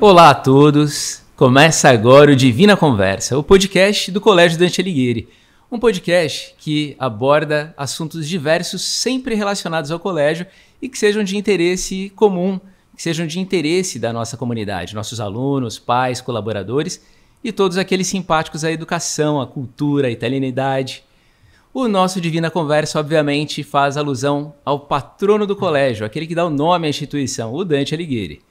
Olá a todos, começa agora o Divina Conversa, o podcast do Colégio Dante Alighieri. Um podcast que aborda assuntos diversos, sempre relacionados ao colégio e que sejam de interesse comum, que sejam de interesse da nossa comunidade, nossos alunos, pais, colaboradores e todos aqueles simpáticos à educação, à cultura, à italianidade. O nosso Divina Conversa, obviamente, faz alusão ao patrono do colégio, aquele que dá o nome à instituição, o Dante Alighieri.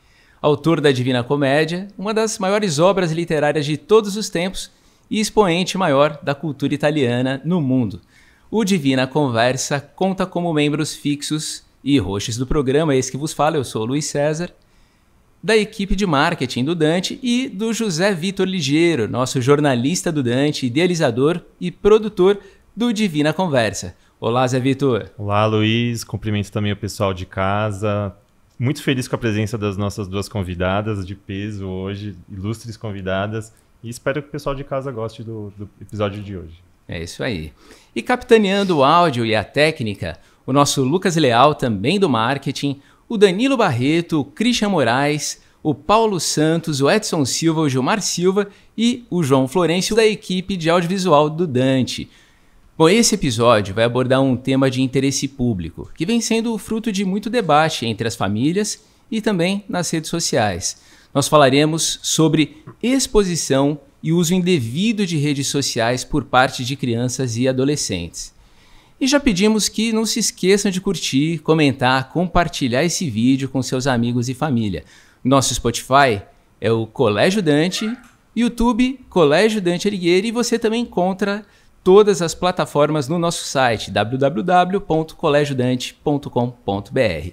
Autor da Divina Comédia, uma das maiores obras literárias de todos os tempos e expoente maior da cultura italiana no mundo. O Divina Conversa conta como membros fixos e hosts do programa, esse que vos fala, eu sou o Luiz César, da equipe de marketing do Dante e do José Vitor Ligeiro, nosso jornalista do Dante, idealizador e produtor do Divina Conversa. Olá, Zé Vitor. Olá, Luiz. Cumprimento também o pessoal de casa. Muito feliz com a presença das nossas duas convidadas de peso hoje, ilustres convidadas, e espero que o pessoal de casa goste do episódio de hoje. É isso aí. E capitaneando o áudio e a técnica, o nosso Lucas Leal, também do marketing, o Danilo Barreto, o Christian Moraes, o Paulo Santos, o Edson Silva, o Gilmar Silva e o João Florencio da equipe de audiovisual do Dante. Bom, esse episódio vai abordar um tema de interesse público, que vem sendo fruto de muito debate entre as famílias e também nas redes sociais. Nós falaremos sobre exposição e uso indevido de redes sociais por parte de crianças e adolescentes. E já pedimos que não se esqueçam de curtir, comentar, compartilhar esse vídeo com seus amigos e família. Nosso Spotify é o Colégio Dante, YouTube Colégio Dante Alighieri, e você também encontra todas as plataformas no nosso site www.colegiodante.com.br.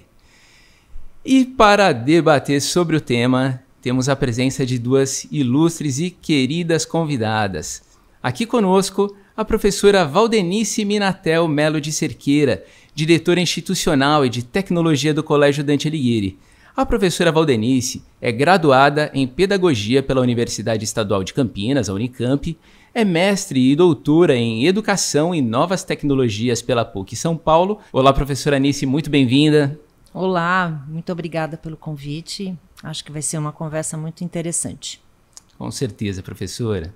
E para debater sobre o tema, temos a presença de duas ilustres e queridas convidadas. Aqui conosco, a professora Valdenice Minatel Melo de Cerqueira, diretora institucional e de tecnologia do Colégio Dante Alighieri. A professora Valdenice é graduada em Pedagogia pela Universidade Estadual de Campinas, a Unicamp, é mestre e doutora em Educação e Novas Tecnologias pela PUC São Paulo. Olá, professora Anice, muito bem-vinda. Olá, muito obrigada pelo convite. Acho que vai ser uma conversa muito interessante. Com certeza, professora.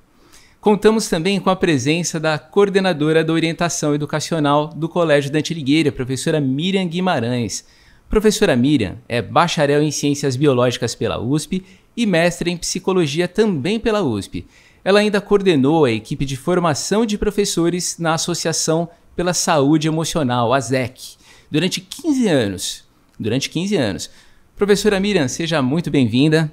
Contamos também com a presença da coordenadora da orientação educacional do Colégio Dante Alighieri, a professora Miriam Guimarães. Professora Miriam é bacharel em Ciências Biológicas pela USP e mestre em Psicologia também pela USP. Ela ainda coordenou a equipe de formação de professores na Associação pela Saúde Emocional, a ASEC, durante 15 anos. Professora Miriam, seja muito bem-vinda.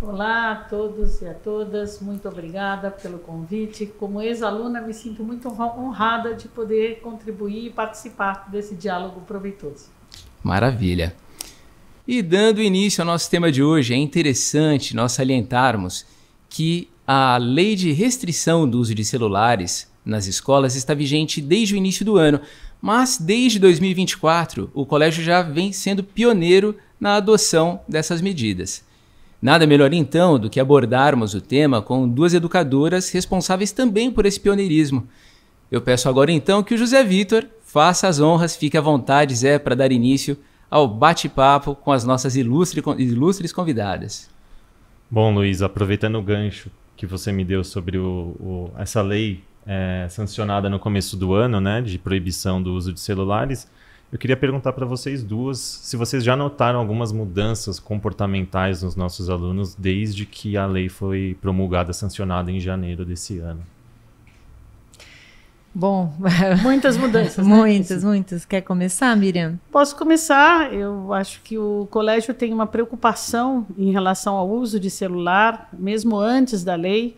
Olá a todos e a todas, muito obrigada pelo convite. Como ex-aluna, me sinto muito honrada de poder contribuir e participar desse diálogo proveitoso. Maravilha. E dando início ao nosso tema de hoje, é interessante nós salientarmos que a lei de restrição do uso de celulares nas escolas está vigente desde o início do ano, mas desde 2024 o colégio já vem sendo pioneiro na adoção dessas medidas. Nada melhor então do que abordarmos o tema com duas educadoras responsáveis também por esse pioneirismo. Eu peço agora então que o José Vitor faça as honras, fique à vontade, Zé, para dar início ao bate-papo com as nossas ilustres convidadas. Bom, Luiz, aproveitando o gancho que você me deu sobre essa lei sancionada no começo do ano, né, de proibição do uso de celulares, eu queria perguntar para vocês duas se vocês já notaram algumas mudanças comportamentais nos nossos alunos desde que a lei foi promulgada, sancionada em janeiro desse ano. Bom, muitas mudanças. Muitas. Quer começar, Miriam? Posso começar. Eu acho que o colégio tem uma preocupação em relação ao uso de celular, mesmo antes da lei.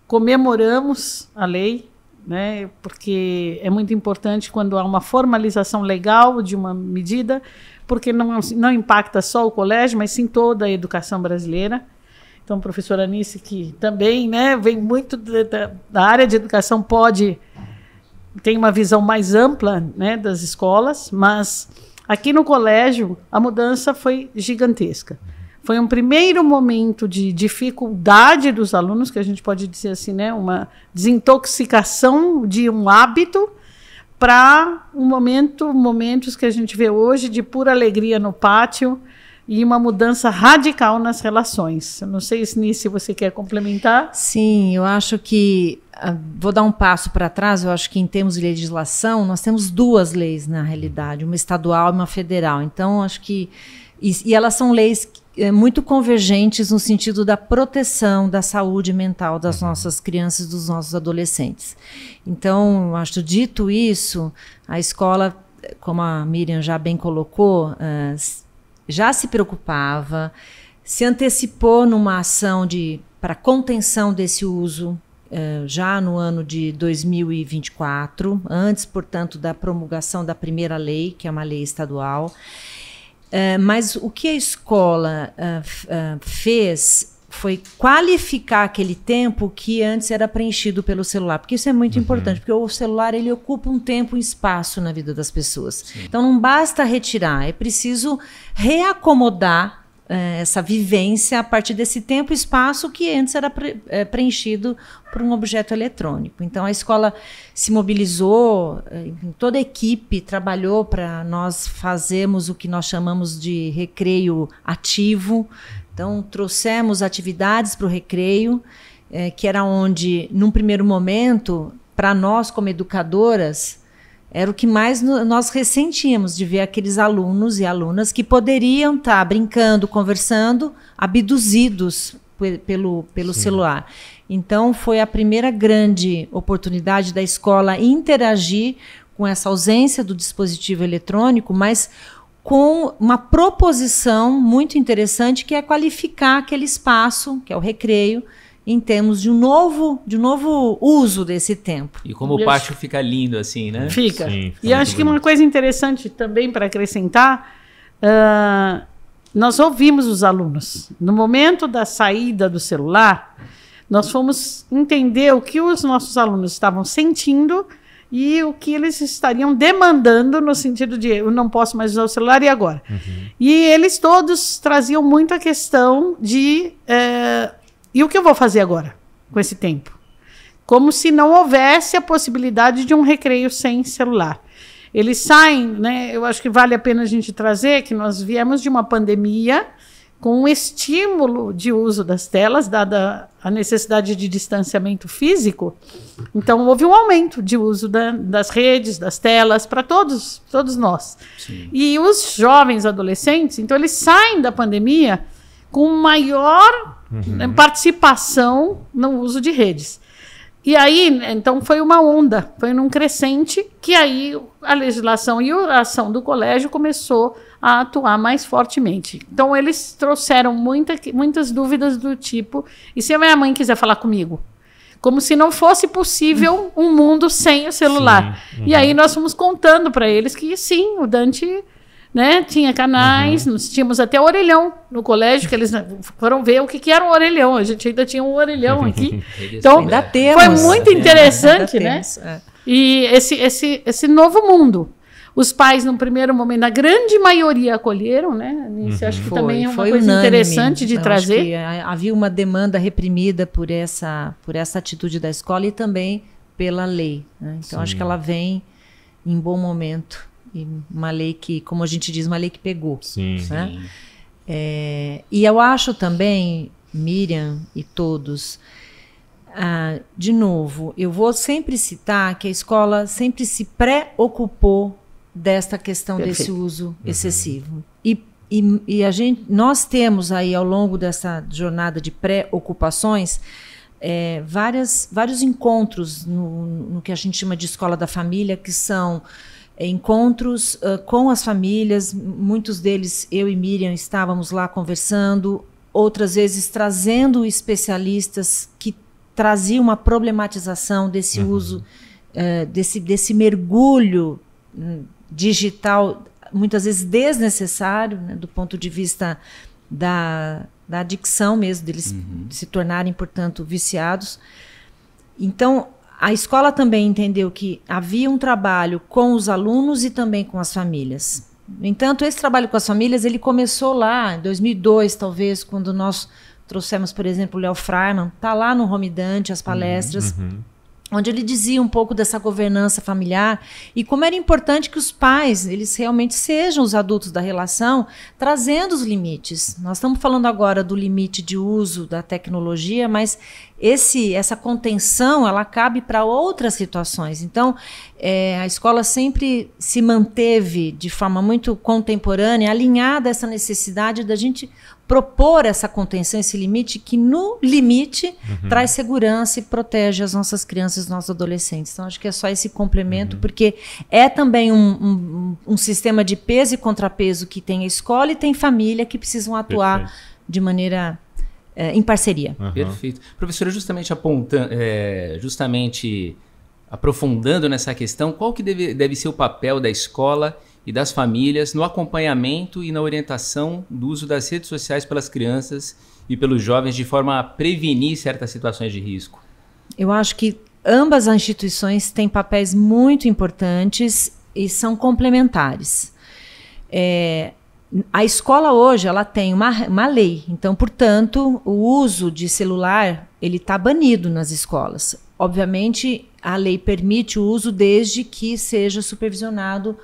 Comemoramos a lei, né, porque é muito importante quando há uma formalização legal de uma medida, porque não impacta só o colégio, mas sim toda a educação brasileira. Então, a professora Anice, que também, né, vem muito da área de educação, tem uma visão mais ampla, né, das escolas, mas aqui no colégio a mudança foi gigantesca. Foi um primeiro momento de dificuldade dos alunos, que a gente pode dizer assim, né, uma desintoxicação de um hábito, para momentos que a gente vê hoje de pura alegria no pátio, e uma mudança radical nas relações. Eu não sei se você quer complementar. Sim, eu acho que, vou dar um passo para trás, eu acho que em termos de legislação, nós temos 2 leis na realidade, uma estadual e uma federal. Então, acho que, e elas são leis muito convergentes no sentido da proteção da saúde mental das nossas crianças, dos nossos adolescentes. Então, acho, dito isso, a escola, como a Miriam já bem colocou, já se preocupava, se antecipou numa ação para contenção desse uso já no ano de 2024, antes, portanto, da promulgação da primeira lei, que é uma lei estadual. Mas o que a escola fez foi qualificar aquele tempo que antes era preenchido pelo celular, porque isso é muito importante, porque o celular ele ocupa um tempo e um espaço na vida das pessoas. Sim. Então não basta retirar, é preciso reacomodar essa vivência a partir desse tempo e espaço que antes era preenchido por um objeto eletrônico. Então a escola se mobilizou, toda a equipe trabalhou para nós fazermos o que nós chamamos de recreio ativo. Então trouxemos atividades para o recreio, que era onde, num primeiro momento, para nós como educadoras, era o que mais nós ressentíamos de ver aqueles alunos e alunas que poderiam estar brincando, conversando, abduzidos pelo celular. Então, foi a primeira grande oportunidade da escola interagir com essa ausência do dispositivo eletrônico, mas com uma proposição muito interessante, que é qualificar aquele espaço, que é o recreio, em termos de um novo uso desse tempo. E como o pátio fica lindo assim, né? Fica. Sim, e acho que uma coisa interessante também para acrescentar, nós ouvimos os alunos. No momento da saída do celular, nós fomos entender o que os nossos alunos estavam sentindo e o que eles estariam demandando, no sentido de eu não posso mais usar o celular, e agora? E eles todos traziam muito a questão de e o que eu vou fazer agora com esse tempo? Como se não houvesse a possibilidade de um recreio sem celular. Eles saem, né? Eu acho que vale a pena a gente trazer que nós viemos de uma pandemia com um estímulo de uso das telas, dada a necessidade de distanciamento físico. Então, houve um aumento de uso das redes, das telas, para todos nós. Sim. E os jovens adolescentes, então, eles saem da pandemia com maior participação no uso de redes. E aí, então, foi uma onda, foi num crescente que aí a legislação e a ação do colégio começou a atuar mais fortemente. Então, eles trouxeram muitas dúvidas do tipo, e se a minha mãe quiser falar comigo? Como se não fosse possível um mundo sem o celular. E aí nós fomos contando para eles que sim, o Dante... né, tinha canais, nós tínhamos até orelhão no colégio, que eles foram ver o que era um orelhão. A gente ainda tinha um orelhão aqui. Então, ainda temos, foi muito interessante, né? E esse novo mundo. Os pais, no primeiro momento, na grande maioria acolheram, né? Isso acho que também é uma coisa unânime, interessante de trazer. Acho que havia uma demanda reprimida por essa atitude da escola e também pela lei, né? Então, acho que ela vem em bom momento. E uma lei que, como a gente diz, uma lei que pegou. Sim. Né? E eu acho também, Miriam e todos, de novo, eu vou sempre citar que a escola sempre se preocupou desta questão desse uso excessivo. E nós temos aí, ao longo dessa jornada de preocupações, vários encontros no que a gente chama de escola da família, que são encontros com as famílias, muitos deles eu e Miriam estávamos lá conversando, outras vezes trazendo especialistas que traziam uma problematização desse uso, desse mergulho digital, muitas vezes desnecessário, né, do ponto de vista da adicção mesmo, deles se tornarem, portanto, viciados. Então, a escola também entendeu que havia um trabalho com os alunos e também com as famílias. No entanto, esse trabalho com as famílias, ele começou lá em 2002, talvez, quando nós trouxemos, por exemplo, o Léo Freiman, está lá no Home Dante, as palestras. onde ele dizia um pouco dessa governança familiar e como era importante que os pais, eles realmente sejam os adultos da relação, trazendo os limites. Nós estamos falando agora do limite de uso da tecnologia, mas essa contenção, ela cabe para outras situações. Então, a escola sempre se manteve de forma muito contemporânea, alinhada a essa necessidade da gente propor essa contenção, esse limite, que no limite traz segurança e protege as nossas crianças, os nossos adolescentes. Então, acho que é só esse complemento, porque é também um sistema de peso e contrapeso que tem a escola e tem família que precisam atuar de maneira em parceria. Perfeito. Professora, justamente aprofundando nessa questão, qual que deve ser o papel da escola e das famílias no acompanhamento e na orientação do uso das redes sociais pelas crianças e pelos jovens de forma a prevenir certas situações de risco? Eu acho que ambas as instituições têm papéis muito importantes e são complementares. A escola hoje ela tem uma lei, então, portanto, o uso de celular ele está banido nas escolas. Obviamente, a lei permite o uso desde que seja supervisionado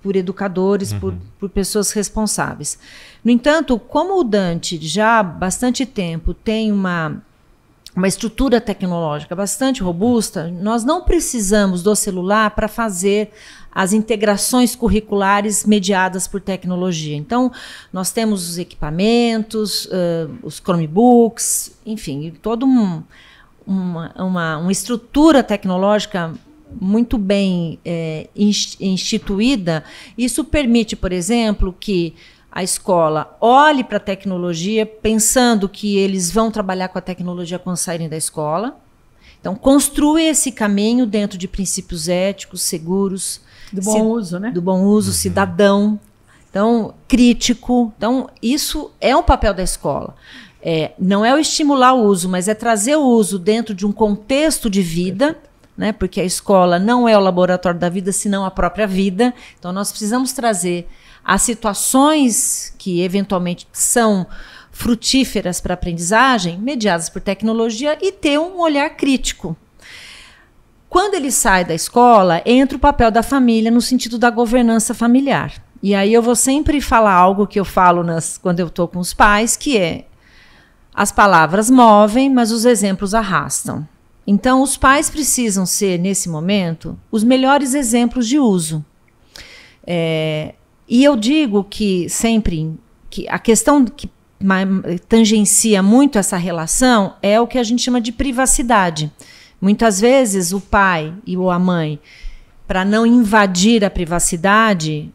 por educadores, por pessoas responsáveis. No entanto, como o Dante já há bastante tempo tem uma estrutura tecnológica bastante robusta, nós não precisamos do celular para fazer as integrações curriculares mediadas por tecnologia. Então, nós temos os equipamentos, os Chromebooks, enfim, toda uma estrutura tecnológica muito bem instituída. Isso permite, por exemplo, que a escola olhe para a tecnologia pensando que eles vão trabalhar com a tecnologia quando saírem da escola. Então, construa esse caminho dentro de princípios éticos, seguros. Do bom uso, né? Do bom uso, cidadão. Então, crítico. Então, isso é um papel da escola. Não é o estimular o uso, mas é trazer o uso dentro de um contexto de vida, né? Porque a escola não é o laboratório da vida, senão a própria vida. Então, nós precisamos trazer as situações que eventualmente são frutíferas para a aprendizagem, mediadas por tecnologia, e ter um olhar crítico. Quando ele sai da escola, entra o papel da família no sentido da governança familiar. E aí eu vou sempre falar algo que eu falo quando eu estou com os pais, que é: as palavras movem, mas os exemplos arrastam. Então, os pais precisam ser, nesse momento, os melhores exemplos de uso. E eu digo que sempre que a questão que tangencia muito essa relação é o que a gente chama de privacidade. Muitas vezes o pai ou a mãe, para não invadir a privacidade,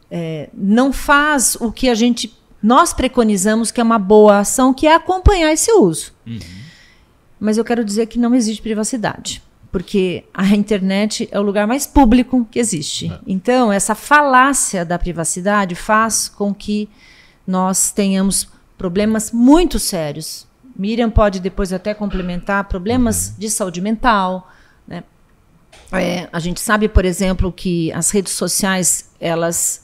não faz o que nós preconizamos que é uma boa ação, que é acompanhar esse uso. Mas eu quero dizer que não existe privacidade, porque a internet é o lugar mais público que existe. Então, essa falácia da privacidade faz com que nós tenhamos problemas muito sérios. Miriam pode depois até complementar, problemas de saúde mental, né? A gente sabe, por exemplo, que as redes sociais, elas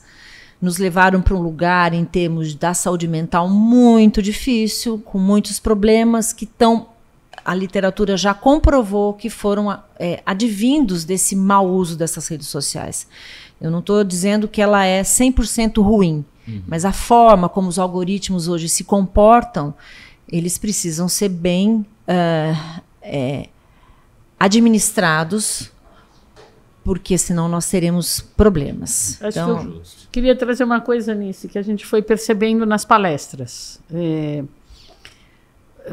nos levaram para um lugar, em termos da saúde mental, muito difícil, com muitos problemas que a literatura já comprovou que foram advindos desse mau uso dessas redes sociais. Eu não estou dizendo que ela é 100% ruim, mas a forma como os algoritmos hoje se comportam, eles precisam ser bem administrados, porque senão nós teremos problemas. Queria trazer uma coisa nisso, que a gente foi percebendo nas palestras.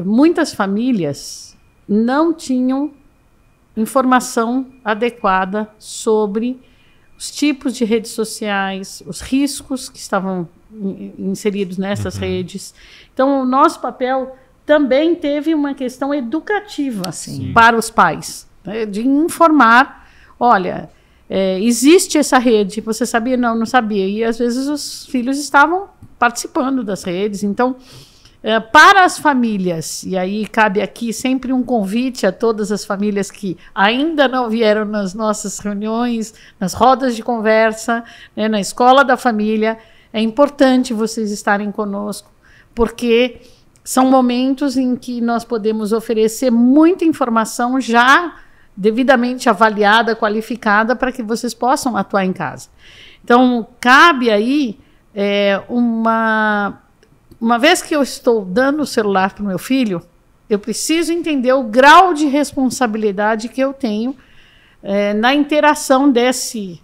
Muitas famílias não tinham informação adequada sobre os tipos de redes sociais, os riscos que estavam inseridos nessas redes. Então, o nosso papel também teve uma questão educativa para os pais, né, de informar, olha, existe essa rede, você sabia? Não sabia. E às vezes os filhos estavam participando das redes. Então, para as famílias, e aí cabe aqui sempre um convite a todas as famílias que ainda não vieram nas nossas reuniões, nas rodas de conversa, né, na escola da família, é importante vocês estarem conosco, porque são momentos em que nós podemos oferecer muita informação já devidamente avaliada, qualificada, para que vocês possam atuar em casa. Então, cabe aí uma vez que eu estou dando o celular para o meu filho, eu preciso entender o grau de responsabilidade que eu tenho na interação desse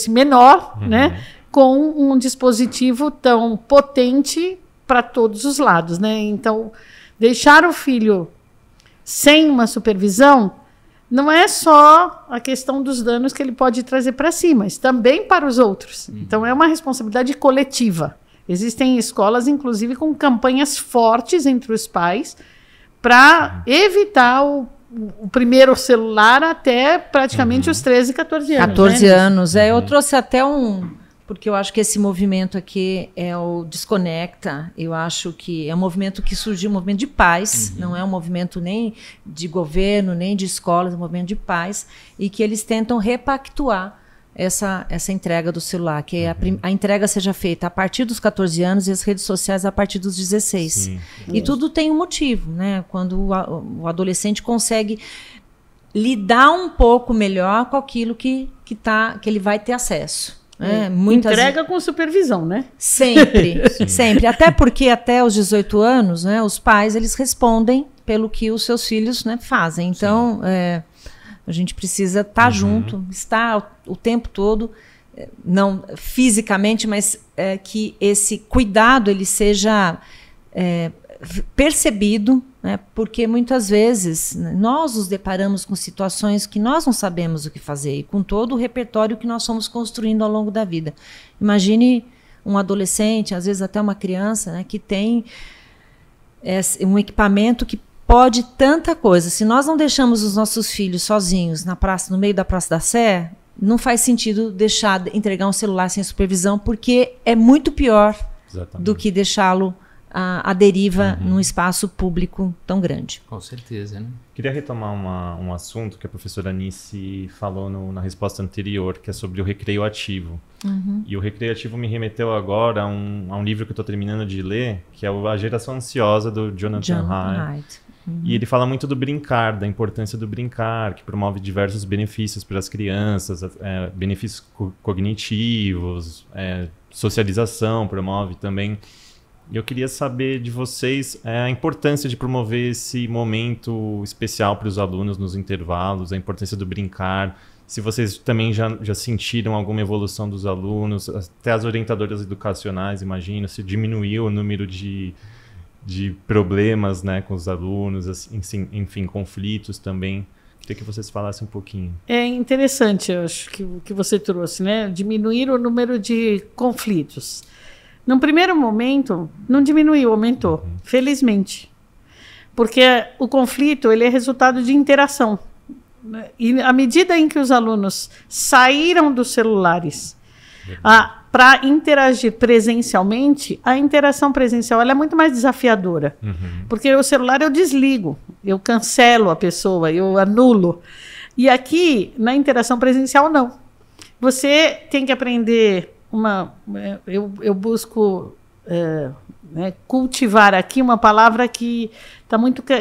menor, né, com um dispositivo tão potente para todos os lados, né? Então, deixar o filho sem uma supervisão não é só a questão dos danos que ele pode trazer para si, mas também para os outros. Então, é uma responsabilidade coletiva. Existem escolas, inclusive, com campanhas fortes entre os pais para evitar o primeiro celular até praticamente os 13, 14 anos. 14 anos. Eu trouxe até porque eu acho que esse movimento aqui é o Desconecta. Eu acho que é um movimento que surgiu, um movimento de paz, não é um movimento nem de governo, nem de escolas, é um movimento de paz, e que eles tentam repactuar essa entrega do celular, que a entrega seja feita a partir dos 14 anos e as redes sociais a partir dos 16. Sim. E tudo tem um motivo, né? Quando o adolescente consegue lidar um pouco melhor com aquilo que ele vai ter acesso. Entrega com supervisão, né? Sempre, sempre. Até porque até os 18 anos, né, os pais eles respondem pelo que os seus filhos, né, fazem. Então, a gente precisa estar junto, estar o tempo todo, não fisicamente, mas que esse cuidado ele seja percebido, né, porque muitas vezes nós nos deparamos com situações que nós não sabemos o que fazer, e com todo o repertório que nós fomos construindo ao longo da vida. Imagine um adolescente, às vezes até uma criança, né, que tem um equipamento que pode tanta coisa. Se nós não deixamos os nossos filhos sozinhos na praça, no meio da Praça da Sé, não faz sentido entregar um celular sem supervisão, porque é muito pior do que deixá-lo à deriva num espaço público tão grande. Com certeza, né? Queria retomar um assunto que a professora Anice falou na resposta anterior, que é sobre o recreio ativo. E o recreio ativo me remeteu agora a um livro que eu estou terminando de ler, que é A Geração Ansiosa, do Jonathan Haidt. E ele fala muito do brincar, da importância do brincar, que promove diversos benefícios para as crianças, benefícios cognitivos, socialização promove também. E eu queria saber de vocês a importância de promover esse momento especial para os alunos nos intervalos, a importância do brincar, se vocês também já sentiram alguma evolução dos alunos, até as orientadoras educacionais, imagino, se diminuiu o número de problemas, né, com os alunos, assim, enfim, conflitos também. Queria que vocês falassem um pouquinho. É interessante, eu acho, que o que você trouxe, né? Diminuir o número de conflitos. Num primeiro momento, não diminuiu, aumentou, felizmente. Porque o conflito ele é resultado de interação. E à medida em que os alunos saíram dos celulares para interagir presencialmente, a interação presencial ela é muito mais desafiadora. Porque o celular eu desligo, eu cancelo a pessoa, eu anulo. E aqui, na interação presencial, não. Você tem que aprender eu busco cultivar aqui uma palavra que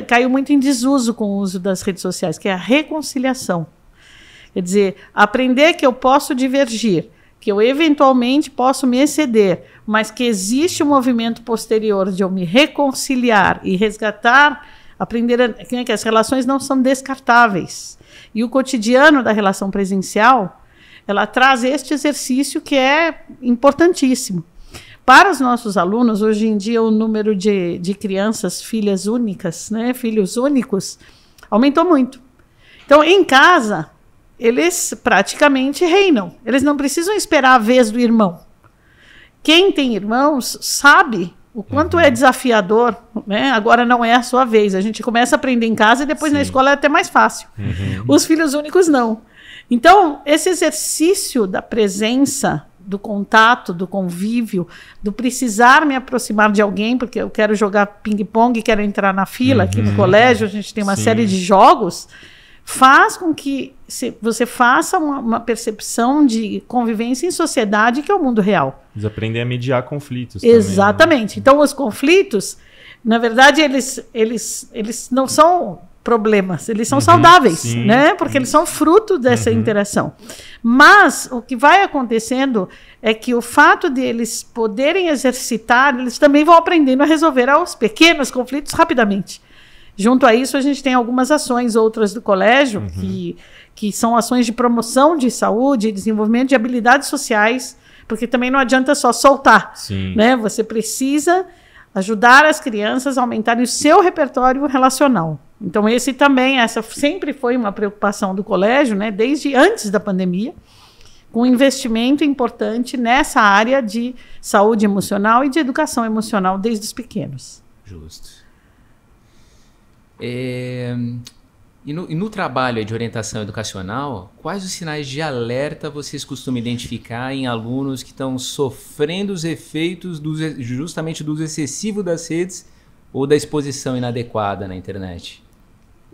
caiu muito em desuso com o uso das redes sociais, que é a reconciliação. Quer dizer, aprender que eu posso divergir, que eu eventualmente posso me exceder, mas que existe um movimento posterior de eu me reconciliar e resgatar, aprender que as relações não são descartáveis. E o cotidiano da relação presencial ela traz este exercício que é importantíssimo. Para os nossos alunos, hoje em dia, o número de crianças, filhas únicas, né, filhos únicos, aumentou muito. Então, em casa, eles praticamente reinam. Eles não precisam esperar a vez do irmão. Quem tem irmãos sabe o quanto é desafiador, né? Agora não é a sua vez. A gente começa a aprender em casa e depois na escola é até mais fácil. Os filhos únicos não. Então, esse exercício da presença, do contato, do convívio, do precisar me aproximar de alguém, porque eu quero jogar ping-pong, quero entrar na fila, aqui no colégio a gente tem uma série de jogos, faz com que você faça uma percepção de convivência em sociedade, que é o mundo real. Eles aprendem a mediar conflitos. Exatamente. Também, né? Então, os conflitos, na verdade, eles não são problemas, eles são saudáveis, sim. né? Porque eles são fruto dessa interação. Mas o que vai acontecendo é que o fato de eles poderem exercitar, eles também vão aprendendo a resolver os pequenos conflitos rapidamente. Junto a isso, a gente tem algumas ações, outras do colégio, que são ações de promoção de saúde e desenvolvimento de habilidades sociais, porque também não adianta só soltar, né? Você precisa ajudar as crianças a aumentarem o seu repertório relacional. Então, essa sempre foi uma preocupação do colégio, né? Desde antes da pandemia, com um investimento importante nessa área de saúde emocional e de educação emocional desde os pequenos. Justo. E no trabalho de orientação educacional, quais os sinais de alerta vocês costumam identificar em alunos que estão sofrendo os efeitos justamente do uso excessivo das redes ou da exposição inadequada na internet?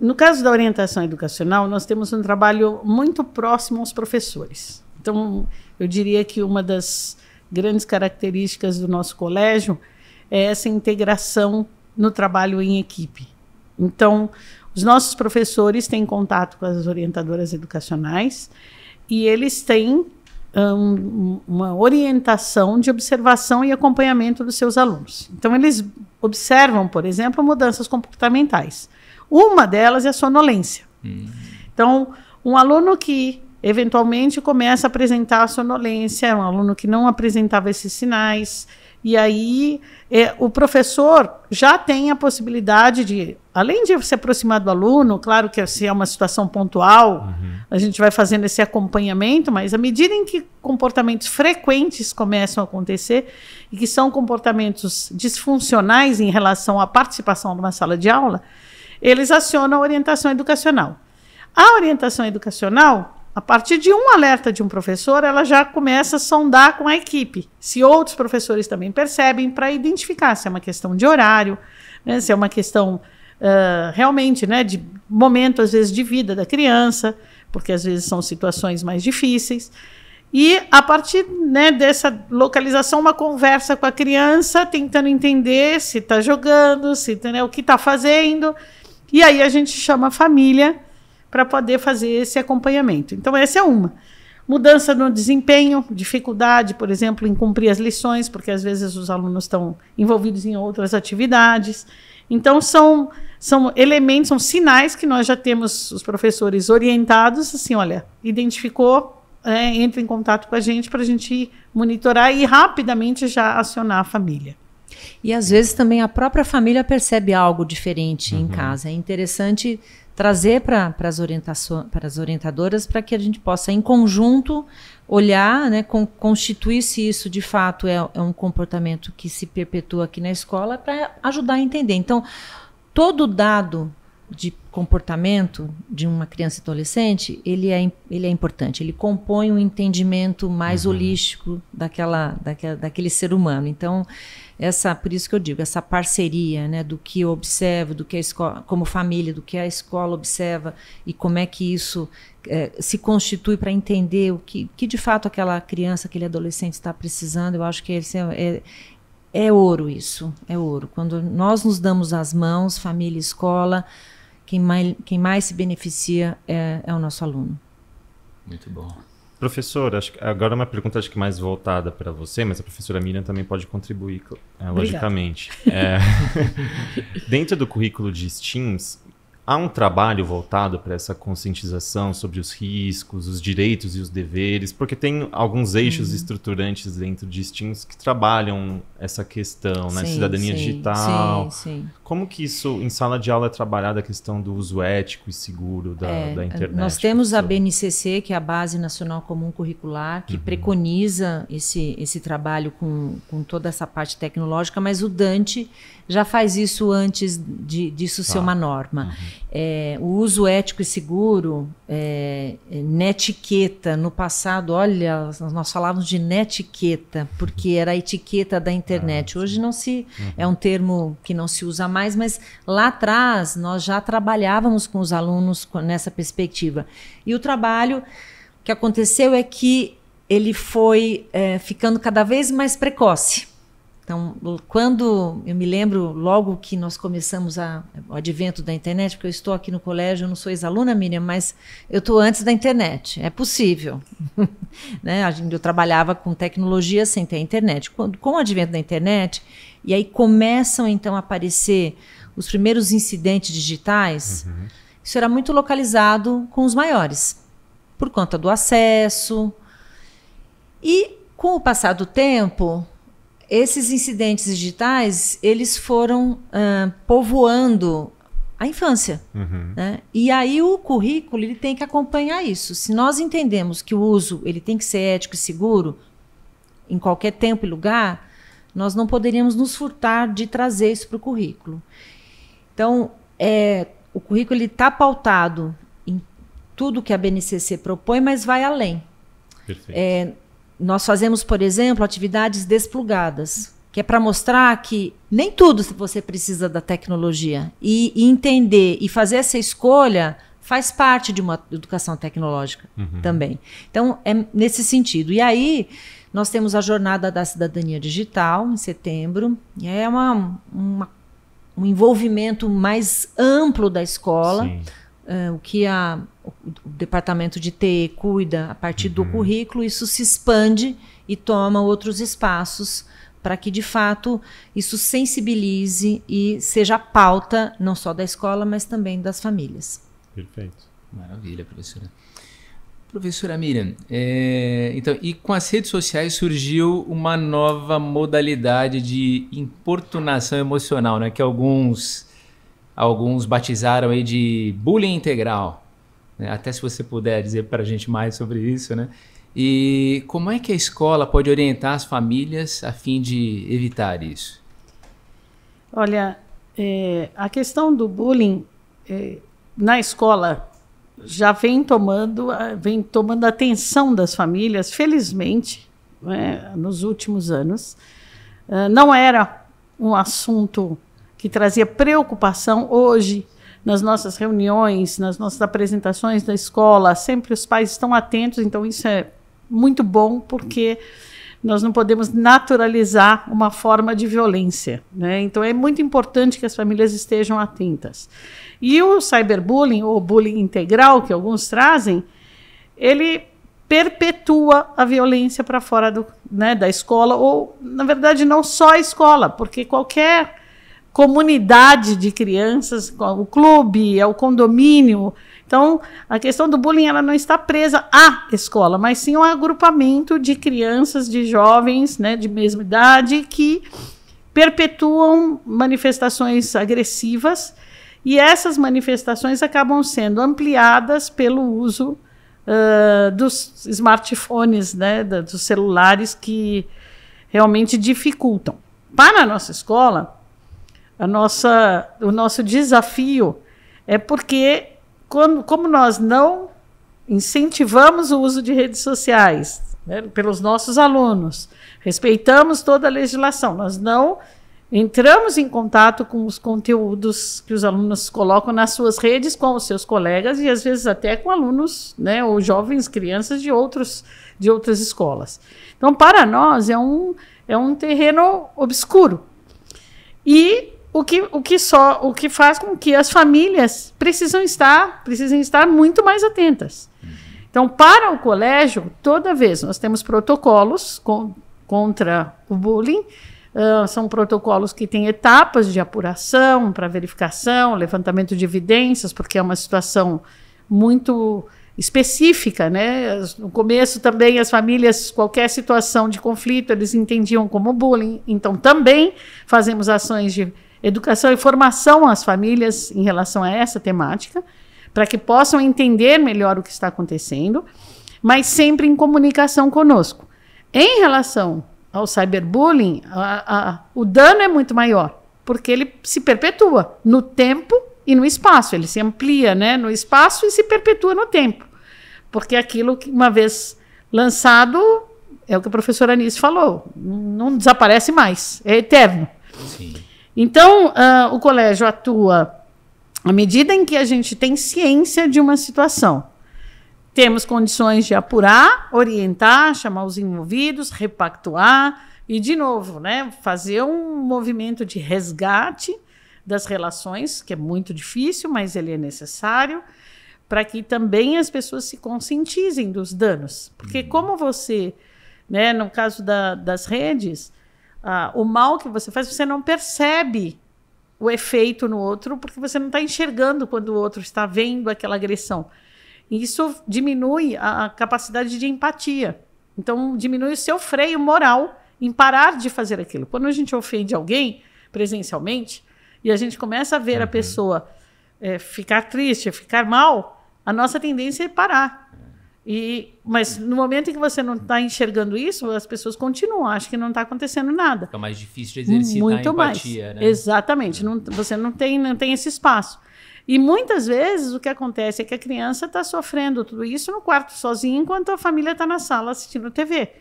No caso da orientação educacional, nós temos um trabalho muito próximo aos professores. Então, eu diria que uma das grandes características do nosso colégio é essa integração no trabalho em equipe. Então, os nossos professores têm contato com as orientadoras educacionais e eles têm uma orientação de observação e acompanhamento dos seus alunos. Então, eles observam, por exemplo, mudanças comportamentais. Uma delas é a sonolência. Então, um aluno que eventualmente começa a apresentar a sonolência, um aluno que não apresentava esses sinais, e aí o professor já tem a possibilidade de, além de se aproximar do aluno, claro que se é uma situação pontual, a gente vai fazendo esse acompanhamento, mas à medida em que comportamentos frequentes começam a acontecer, e que são comportamentos disfuncionais em relação à participação numa sala de aula, eles acionam a orientação educacional. A orientação educacional, a partir de um alerta de um professor, ela já começa a sondar com a equipe, se outros professores também percebem, para identificar se é uma questão de horário, né, se é uma questão realmente, né, de momento, às vezes, de vida da criança, porque às vezes são situações mais difíceis. E, a partir, né, dessa localização, uma conversa com a criança, tentando entender se está jogando, o que está fazendo. E aí a gente chama a família para poder fazer esse acompanhamento. Então, essa é uma. Mudança no desempenho, dificuldade, por exemplo, em cumprir as lições, porque às vezes os alunos estão envolvidos em outras atividades. Então, são elementos, são sinais que nós já temos os professores orientados, assim, olha, identificou, entra em contato com a gente para a gente monitorar e rapidamente já acionar a família. E às vezes também a própria família percebe algo diferente em casa. É interessante trazer para as orientadoras para que a gente possa, em conjunto, olhar, né, constituir se isso de fato é um comportamento que se perpetua aqui na escola, para ajudar a entender. Então, todo dado de comportamento de uma criança e adolescente, ele é importante, ele compõe um entendimento mais holístico daquele ser humano. Então, por isso que eu digo, essa parceria, né, do que eu observo, do que a escola, como família, do que a escola observa e como é que isso se constitui para entender o que de fato aquela criança, aquele adolescente está precisando. Eu acho que esse é ouro isso, é ouro. Quando nós nos damos as mãos, família e escola, quem mais se beneficia é o nosso aluno. Muito bom. Professor, agora uma pergunta acho que mais voltada para você, mas a professora Miriam também pode contribuir, logicamente. Dentro do currículo de STEAMs, há um trabalho voltado para essa conscientização sobre os riscos, os direitos e os deveres, porque tem alguns eixos estruturantes dentro de STEAMs que trabalham essa questão, né? Cidadania digital. Sim. Como que isso, em sala de aula, é trabalhada a questão do uso ético e seguro da internet? Nós temos a BNCC, que é a Base Nacional Comum Curricular, que preconiza esse trabalho com toda essa parte tecnológica, mas o Dante já faz isso antes disso ser uma norma. O uso ético e seguro, netiqueta, no passado, olha, nós falávamos de netiqueta, porque era a etiqueta da internet. Hoje não é um termo que não se usa mais, mas lá atrás nós já trabalhávamos com os alunos nessa perspectiva. E o trabalho que aconteceu é que ele foi ficando cada vez mais precoce. Então, quando eu me lembro, logo que nós começamos o advento da internet, porque eu estou aqui no colégio, eu não sou ex-aluna, Miriam, mas eu estou antes da internet, é possível. Né? Eu trabalhava com tecnologia sem ter a internet. Com o advento da internet, e aí começam então a aparecer os primeiros incidentes digitais, isso era muito localizado com os maiores, por conta do acesso. E com o passar do tempo, esses incidentes digitais, eles foram povoando a infância. Né? E aí o currículo ele tem que acompanhar isso. Se nós entendemos que o uso ele tem que ser ético e seguro, em qualquer tempo e lugar, nós não poderíamos nos furtar de trazer isso para o currículo. Então, o currículo está pautado em tudo que a BNCC propõe, mas vai além. Perfeito. Nós fazemos, por exemplo, atividades desplugadas, que é para mostrar que nem tudo você precisa da tecnologia. E entender e fazer essa escolha faz parte de uma educação tecnológica também. Então, é nesse sentido. E aí, nós temos a Jornada da Cidadania Digital, em setembro, e é um envolvimento mais amplo da escola. Sim. O que o departamento de TE cuida a partir do currículo, isso se expande e toma outros espaços para que, de fato, isso sensibilize e seja pauta não só da escola, mas também das famílias. Perfeito. Maravilha, professora. Professora Miriam, então, e com as redes sociais surgiu uma nova modalidade de importunação emocional, né, que alguns batizaram aí de bullying integral, né? Até se você puder dizer para a gente mais sobre isso, né? E como é que a escola pode orientar as famílias a fim de evitar isso? Olha, a questão do bullying na escola já vem tomando a atenção das famílias, felizmente, né, nos últimos anos. Não era um assunto que trazia preocupação. Hoje, nas nossas reuniões, nas nossas apresentações da escola, sempre os pais estão atentos, então isso é muito bom, porque nós não podemos naturalizar uma forma de violência, né? Então é muito importante que as famílias estejam atentas. E o cyberbullying, ou bullying integral, que alguns trazem, ele perpetua a violência para fora da escola, ou, na verdade, não só a escola, porque qualquer comunidade de crianças, o clube, o condomínio. Então, a questão do bullying ela não está presa à escola, mas sim um agrupamento de crianças, de jovens, né, de mesma idade, que perpetuam manifestações agressivas, e essas manifestações acabam sendo ampliadas pelo uso dos smartphones, né, dos celulares, que realmente dificultam. Para a nossa escola, o nosso desafio é porque, como nós não incentivamos o uso de redes sociais, né, pelos nossos alunos, respeitamos toda a legislação, nós não entramos em contato com os conteúdos que os alunos colocam nas suas redes com os seus colegas e, às vezes, até com alunos, né, ou jovens, crianças de outras escolas. Então, para nós, é um terreno obscuro. E o que faz com que as famílias precisem estar muito mais atentas. Então, para o colégio, toda vez nós temos protocolos contra o bullying. São protocolos que têm etapas de apuração, para verificação, levantamento de evidências, porque é uma situação muito específica, né? No começo também as famílias, qualquer situação de conflito, eles entendiam como bullying. Então, também fazemos ações de educação e formação às famílias em relação a essa temática, para que possam entender melhor o que está acontecendo, mas sempre em comunicação conosco. Em relação ao cyberbullying, o dano é muito maior, porque ele se perpetua no tempo e no espaço. Ele se amplia, né, no espaço e se perpetua no tempo. Porque aquilo que, uma vez lançado, é o que a professora Anice falou, não desaparece mais, é eterno. Sim. Então, o colégio atua à medida em que a gente tem ciência de uma situação. Temos condições de apurar, orientar, chamar os envolvidos, repactuar, E, de novo, né, fazer um movimento de resgate das relações, que é muito difícil, mas ele é necessário, para que também as pessoas se conscientizem dos danos. Porque como você, né, no caso das redes, o mal que você faz, você não percebe o efeito no outro, porque você não está enxergando quando o outro está vendo aquela agressão. E isso diminui a capacidade de empatia. Então, diminui o seu freio moral em parar de fazer aquilo. Quando a gente ofende alguém presencialmente e a gente começa a ver a pessoa ficar triste, ficar mal, a nossa tendência é parar. Mas no momento em que você não está enxergando isso, as pessoas continuam, acham que não está acontecendo nada. Fica mais difícil de exercitar muito a empatia, mais. né? Exatamente. Você não tem esse espaço. E muitas vezes o que acontece é que a criança está sofrendo tudo isso no quarto sozinha, enquanto a família está na sala assistindo TV.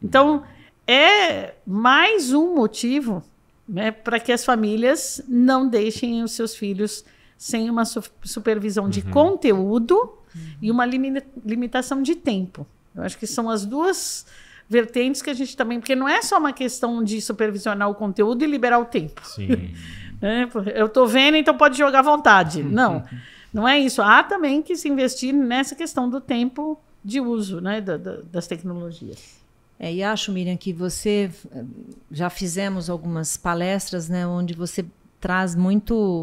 Então, é mais um motivo, né, para que as famílias não deixem os seus filhos sem uma supervisão de conteúdo e uma limitação de tempo. Eu acho que são as duas vertentes que a gente também... Porque não é só uma questão de supervisionar o conteúdo e liberar o tempo. Sim. Eu estou vendo, então pode jogar à vontade. Não é isso. Há também que se investir nessa questão do tempo de uso, né, das tecnologias. E acho, Miriam, que você... Já fizemos algumas palestras, né, onde você traz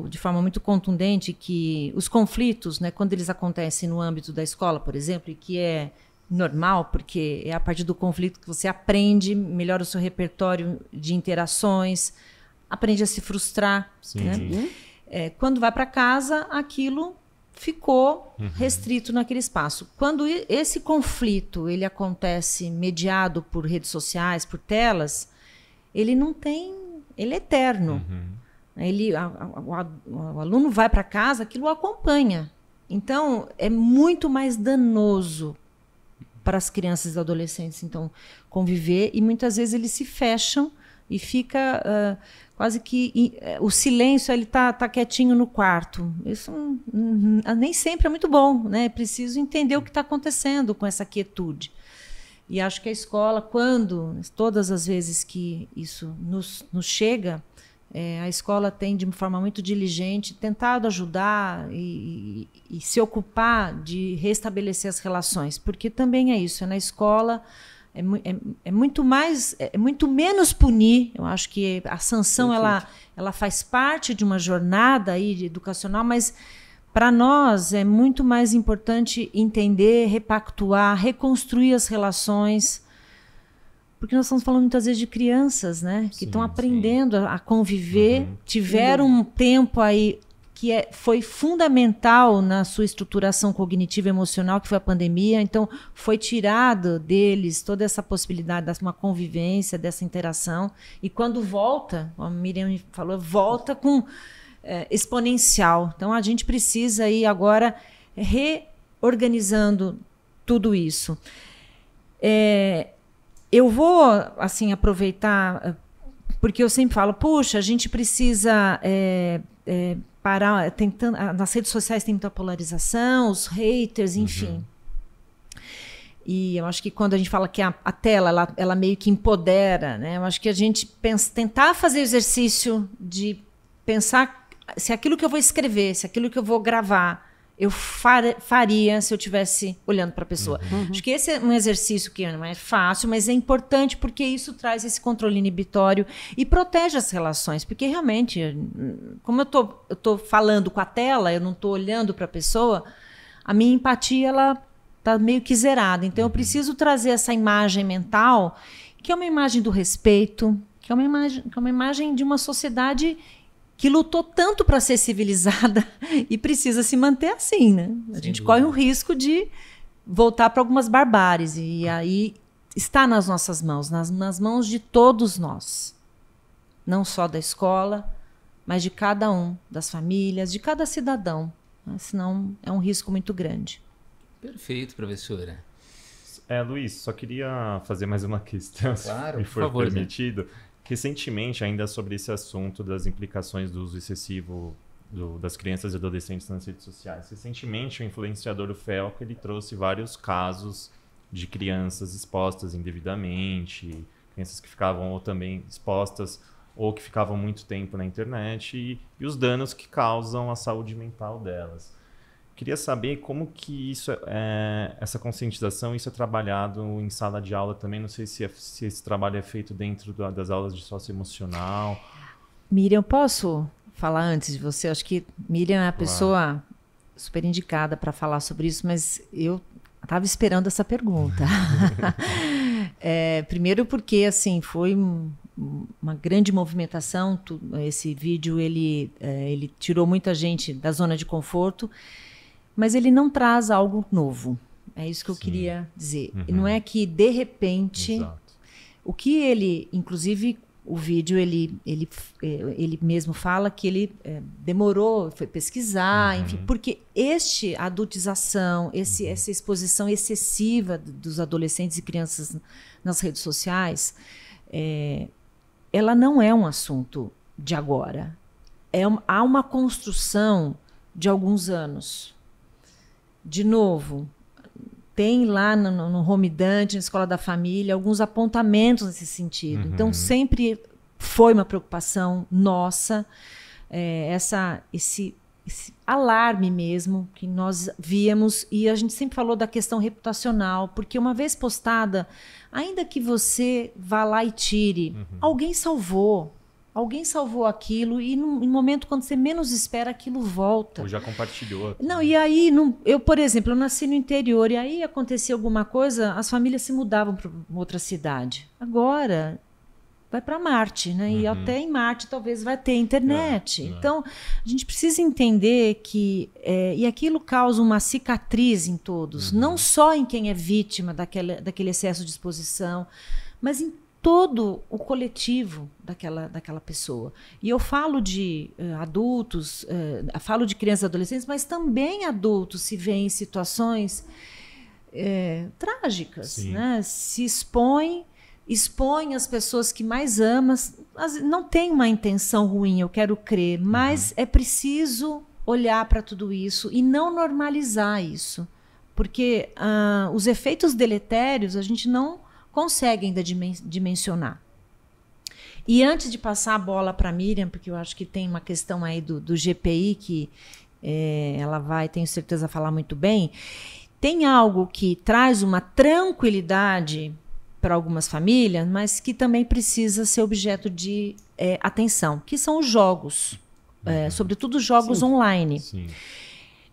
de forma muito contundente que os conflitos, né, quando eles acontecem no âmbito da escola, por exemplo, e que é normal, porque é a partir do conflito que você aprende, melhora o seu repertório de interações, aprende a se frustrar. Né? Quando vai para casa, aquilo ficou restrito naquele espaço. Quando esse conflito ele acontece mediado por redes sociais, por telas, ele é eterno. O aluno vai para casa, aquilo o acompanha. Então, é muito mais danoso para as crianças e adolescentes, então, conviver, e muitas vezes eles se fecham e fica quase que o silêncio, ele tá quietinho no quarto. Isso nem sempre é muito bom, né? É preciso entender o que está acontecendo com essa quietude. E acho que a escola, todas as vezes que isso nos chega, a escola tem, de uma forma muito diligente, tentado ajudar e se ocupar de restabelecer as relações, porque também é isso, na escola é muito menos punir. Eu acho que a sanção ela faz parte de uma jornada aí educacional, mas para nós é muito mais importante entender, repactuar, reconstruir as relações. Porque nós estamos falando muitas vezes de crianças, né? Que estão aprendendo a conviver, tiveram um tempo aí que foi fundamental na sua estruturação cognitiva e emocional, que foi a pandemia. Então, foi tirado deles toda essa possibilidade de uma convivência, dessa interação. E quando volta, como a Miriam falou, volta com exponencial. Então, a gente precisa ir agora reorganizando tudo isso. Eu vou, assim, aproveitar, porque eu sempre falo, puxa, a gente precisa parar, nas redes sociais tem muita polarização, os haters, enfim. E eu acho que quando a gente fala que a tela, ela meio que empodera, né? Eu acho que a gente tentar fazer o exercício de pensar se aquilo que eu vou escrever, se aquilo que eu vou gravar, eu faria se eu estivesse olhando para a pessoa. Acho que esse é um exercício que não é fácil, mas é importante porque isso traz esse controle inibitório e protege as relações. Porque realmente, como eu tô falando com a tela, eu não estou olhando para a pessoa, a minha empatia ela está meio que zerada. Então eu preciso trazer essa imagem mental, que é uma imagem do respeito, que é uma imagem de uma sociedade que lutou tanto para ser civilizada e precisa se manter assim, né? A gente corre o risco de voltar para algumas barbáries. E aí está nas nossas mãos, nas mãos de todos nós. Não só da escola, mas de cada um, das famílias, de cada cidadão. Né? Senão é um risco muito grande. Perfeito, professora. Luiz, só queria fazer mais uma questão, claro, se me for favor, permitido. Né? Recentemente, ainda sobre esse assunto das implicações do uso excessivo das crianças e adolescentes nas redes sociais. Recentemente, o influenciador o Felco, ele trouxe vários casos de crianças expostas indevidamente, crianças que ficavam ou também expostas ou que ficavam muito tempo na internet e os danos que causam à saúde mental delas. Queria saber como que essa conscientização, isso é trabalhado em sala de aula também. Não sei se esse trabalho é feito dentro das aulas de socioemocional. Miriam, posso falar antes de você? Acho que Miriam é a pessoa super indicada para falar sobre isso, mas eu estava esperando essa pergunta. Primeiro porque assim, foi uma grande movimentação. Esse vídeo ele tirou muita gente da zona de conforto, mas ele não traz algo novo. É isso que eu queria dizer. Não é que, de repente, o que ele, inclusive, o vídeo, ele mesmo fala que ele demorou, foi pesquisar, enfim, porque a adultização, essa exposição excessiva dos adolescentes e crianças nas redes sociais, ela não é um assunto de agora. Há uma construção de alguns anos. De novo, tem lá no Home Dante, na Escola da Família, alguns apontamentos nesse sentido. Então, sempre foi uma preocupação nossa, esse alarme mesmo que nós víamos, e a gente sempre falou da questão reputacional, porque uma vez postada, ainda que você vá lá e tire, alguém salvou aquilo e no momento quando você menos espera, aquilo volta. Ou já compartilhou. Não, e aí, eu, por exemplo, eu nasci no interior e aí acontecia alguma coisa, as famílias se mudavam para outra cidade. Agora vai para Marte, né? E até em Marte talvez vai ter internet. Então, a gente precisa entender que e aquilo causa uma cicatriz em todos, não só em quem é vítima daquele excesso de exposição, mas em todo o coletivo daquela pessoa. E eu falo de adultos, falo de crianças e adolescentes, mas também adultos se veem em situações trágicas, né? Se expõe as pessoas que mais amam. Não tem uma intenção ruim, eu quero crer, mas é preciso olhar para tudo isso e não normalizar isso, porque os efeitos deletérios a gente não consegue ainda dimensionar. E antes de passar a bola para a Miriam, porque eu acho que tem uma questão aí do GPI que ela vai, tenho certeza, falar muito bem, tem algo que traz uma tranquilidade para algumas famílias, mas que também precisa ser objeto de atenção, que são os jogos, sobretudo os jogos online. Sim.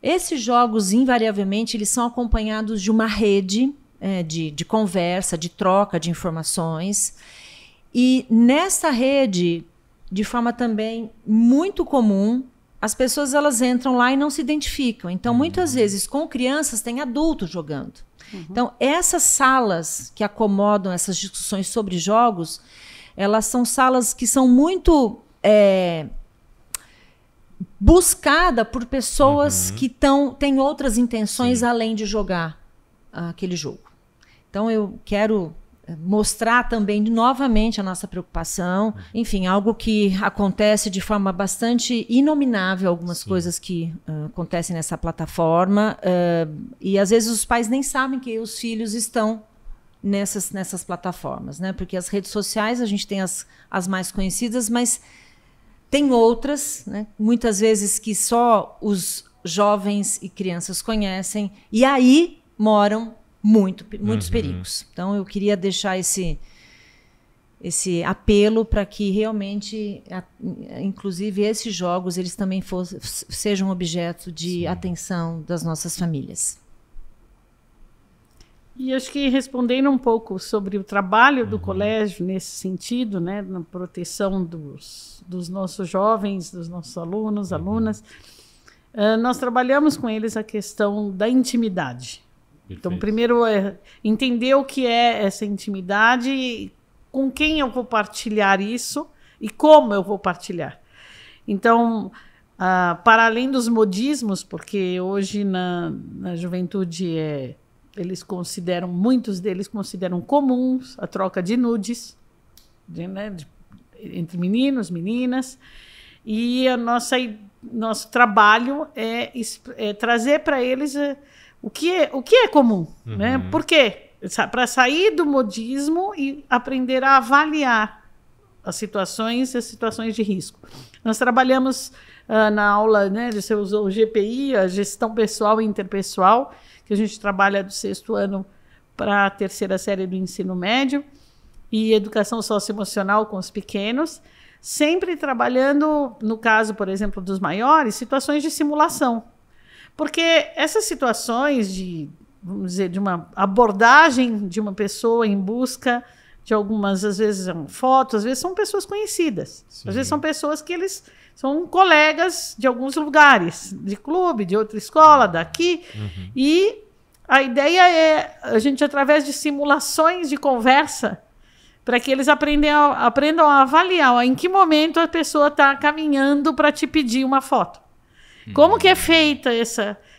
Esses jogos, invariavelmente, eles são acompanhados de uma rede de conversa, de troca de informações. E nessa rede, de forma também muito comum, as pessoas elas entram lá e não se identificam. Então, muitas vezes, com crianças, tem adultos jogando. Então, essas salas que acomodam essas discussões sobre jogos, elas são salas que são muito buscadas por pessoas que têm outras intenções além de jogar aquele jogo. Então, eu quero mostrar também novamente a nossa preocupação. Enfim, algo que acontece de forma bastante inominável, algumas coisas que acontecem nessa plataforma. E às vezes os pais nem sabem que os filhos estão nessas plataformas, né? Porque as redes sociais, a gente tem as mais conhecidas, mas tem outras, né? Muitas vezes que só os jovens e crianças conhecem, e aí moram muitos perigos. Então, eu queria deixar esse apelo para que realmente, inclusive, esses jogos eles também sejam objeto de atenção das nossas famílias. E acho que respondendo um pouco sobre o trabalho do colégio nesse sentido, né, na proteção dos nossos jovens, dos nossos alunos, alunas, nós trabalhamos com eles a questão da intimidade. Então, primeiro entender o que é essa intimidade, com quem eu vou partilhar isso e como eu vou partilhar. Então, para além dos modismos, porque hoje na juventude muitos deles consideram comuns a troca de nudes, entre meninos, meninas, e nosso trabalho é trazer para eles o que é comum, né? Por quê? para sair do modismo e aprender a avaliar as situações de risco. Nós trabalhamos na aula, né, você usou o GPI, a gestão pessoal e interpessoal, que a gente trabalha do 6º ano para a 3ª série do ensino médio, e educação socioemocional com os pequenos, sempre trabalhando, no caso, por exemplo, dos maiores, situações de simulação. Porque essas situações vamos dizer, de uma abordagem de uma pessoa em busca de algumas, às vezes, fotos, às vezes são pessoas conhecidas. Sim. Às vezes são pessoas que eles são colegas de alguns lugares, de clube, de outra escola, daqui. Uhum. E a ideia é a gente, através de simulações de conversa, para que eles aprendam a avaliar em que momento a pessoa está caminhando para te pedir uma foto. Como que é feita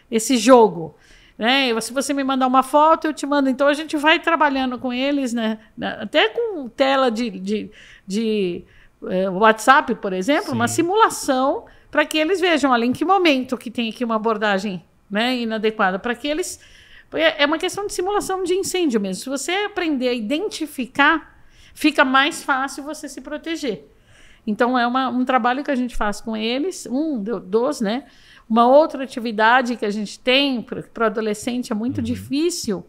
esse jogo? Né? Se você me mandar uma foto, eu te mando. Então, a gente vai trabalhando com eles, né? Até com tela de WhatsApp, por exemplo, sim, uma simulação para que eles vejam ali em que momento que tem aqui uma abordagem, né, inadequada, para que eles... É uma questão de simulação de incêndio mesmo. Se você aprender a identificar, fica mais fácil você se proteger. Então, é um trabalho que a gente faz com eles, né? Uma outra atividade que a gente tem para o adolescente é muito difícil,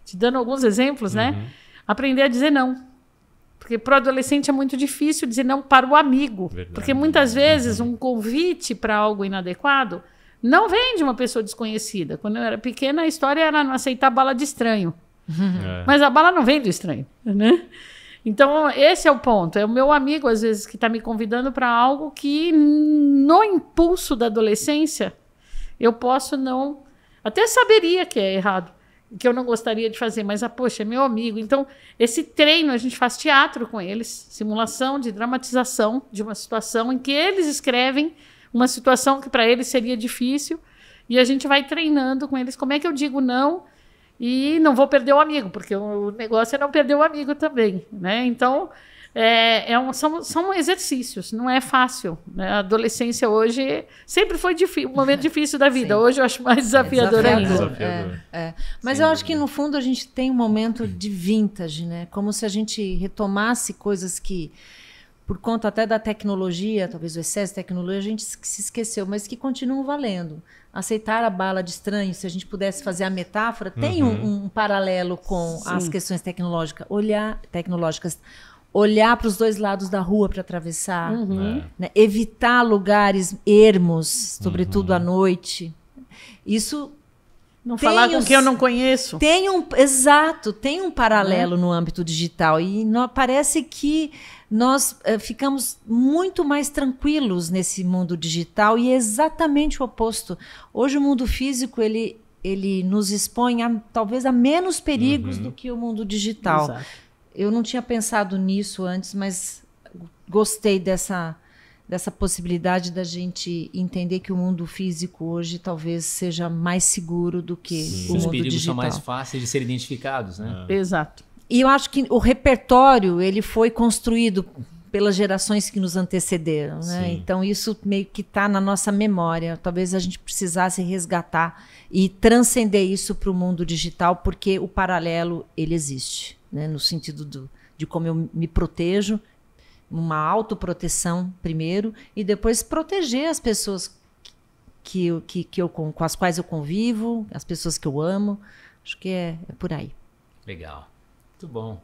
te dando alguns exemplos, né? Aprender a dizer não. Porque para o adolescente é muito difícil dizer não para o amigo. Verdade. Porque muitas vezes um convite para algo inadequado não vem de uma pessoa desconhecida. Quando eu era pequena, a história era não aceitar bala de estranho. Mas a bala não vem do estranho, né? Então, esse é o ponto. É o meu amigo, às vezes, que está me convidando para algo que, no impulso da adolescência, eu posso não... Até saberia que é errado, que eu não gostaria de fazer, mas, poxa, é meu amigo. Então, esse treino, a gente faz teatro com eles, simulação de dramatização de uma situação em que eles escrevem uma situação que para eles seria difícil, e a gente vai treinando com eles como é que eu digo não, e não vou perder o amigo, porque o negócio é não perder o amigo também, né? Então, são exercícios, não é fácil, né? A adolescência hoje sempre foi um momento difícil da vida. Sim. Hoje eu acho mais desafiador ainda. Mas eu acho que, no fundo, a gente tem um momento de vintage, né? Como se a gente retomasse coisas que, por conta até da tecnologia, talvez o excesso de tecnologia, a gente se esqueceu, mas que continuam valendo. Aceitar a bala de estranho, se a gente pudesse fazer a metáfora, tem um paralelo com as questões tecnológicas. Olhar para os dois lados da rua para atravessar, né? Evitar lugares ermos, sobretudo à noite. Isso... Não falar com quem eu não conheço. Tem um paralelo no âmbito digital. E parece que nós ficamos muito mais tranquilos nesse mundo digital, e é exatamente o oposto. Hoje o mundo físico ele nos expõe talvez a menos perigos do que o mundo digital. Exato. Eu não tinha pensado nisso antes, mas gostei dessa possibilidade da gente entender que o mundo físico hoje talvez seja mais seguro do que o mundo digital. Os perigos são mais fáceis de serem identificados, né? Exato. E eu acho que o repertório ele foi construído pelas gerações que nos antecederam, né? Então isso meio que está na nossa memória. Talvez a gente precisasse resgatar e transcender isso para o mundo digital, porque o paralelo ele existe, né? No sentido de como eu me protejo, uma autoproteção primeiro, e depois proteger as pessoas com as quais eu convivo, as pessoas que eu amo. Acho que é por aí. Legal. Muito bom.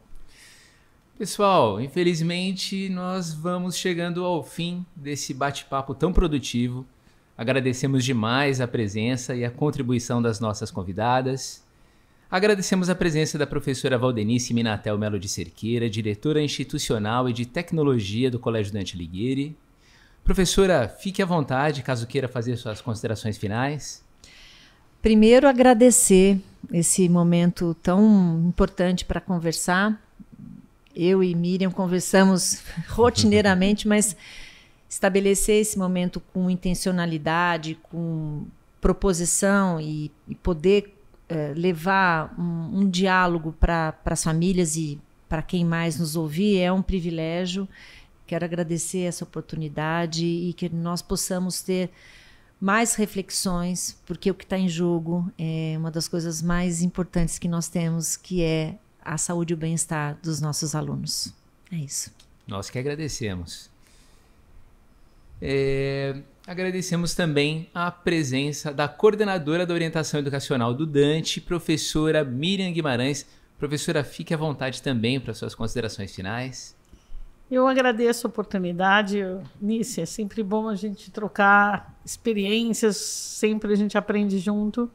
Pessoal, infelizmente nós vamos chegando ao fim desse bate-papo tão produtivo. Agradecemos demais a presença e a contribuição das nossas convidadas. Agradecemos a presença da professora Valdenice Minatel Melo de Cerqueira, diretora institucional e de tecnologia do Colégio Dante Alighieri. Professora, fique à vontade, caso queira fazer suas considerações finais. Primeiro, agradecer esse momento tão importante para conversar. Eu e Miriam conversamos rotineiramente, mas estabelecer esse momento com intencionalidade, com proposição e poder levar um diálogo para as famílias e para quem mais nos ouvir é um privilégio. Quero agradecer essa oportunidade e que nós possamos ter mais reflexões, porque o que está em jogo é uma das coisas mais importantes que nós temos, que é a saúde e o bem-estar dos nossos alunos. É isso. Nós que agradecemos. Agradecemos também a presença da coordenadora da orientação educacional do Dante, professora Miriam Guimarães. Professora, fique à vontade também para suas considerações finais. Eu agradeço a oportunidade, Nícia. É sempre bom a gente trocar experiências, sempre a gente aprende junto.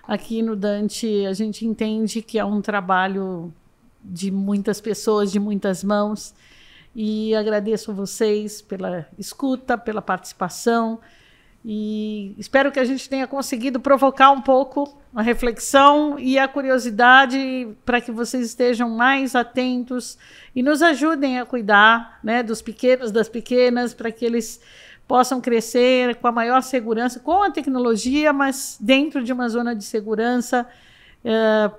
Aqui no Dante a gente entende que é um trabalho de muitas pessoas, de muitas mãos, e agradeço a vocês pela escuta, pela participação, e espero que a gente tenha conseguido provocar um pouco a reflexão e a curiosidade para que vocês estejam mais atentos e nos ajudem a cuidar, né, dos pequenos, das pequenas, para que eles possam crescer com a maior segurança, com a tecnologia, mas dentro de uma zona de segurança,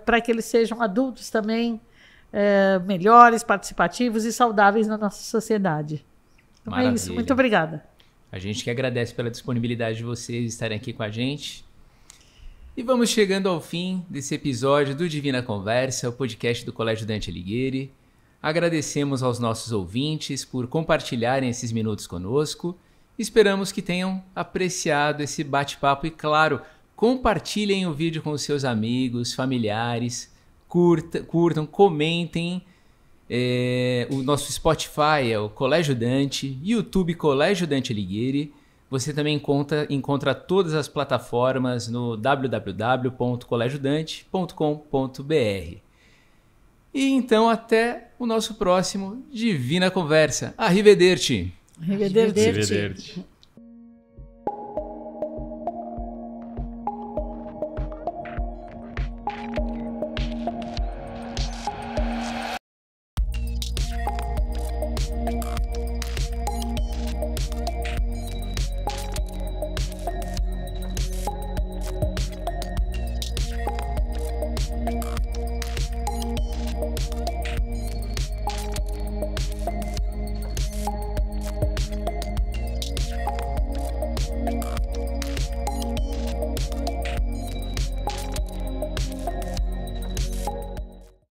para que eles sejam adultos também melhores, participativos e saudáveis na nossa sociedade. Então é isso, muito obrigada. A gente que agradece pela disponibilidade de vocês estarem aqui com a gente. E vamos chegando ao fim desse episódio do Divina Conversa, o podcast do Colégio Dante Alighieri. Agradecemos aos nossos ouvintes por compartilharem esses minutos conosco. Esperamos que tenham apreciado esse bate-papo e, claro, compartilhem o vídeo com os seus amigos, familiares, curtam, comentem. O nosso Spotify é o Colégio Dante, YouTube Colégio Dante Alighieri. Você também encontra todas as plataformas no www.colegiodante.com.br. E então até o nosso próximo Divina Conversa. Arrivederci! Arrivederci. Arrivederci.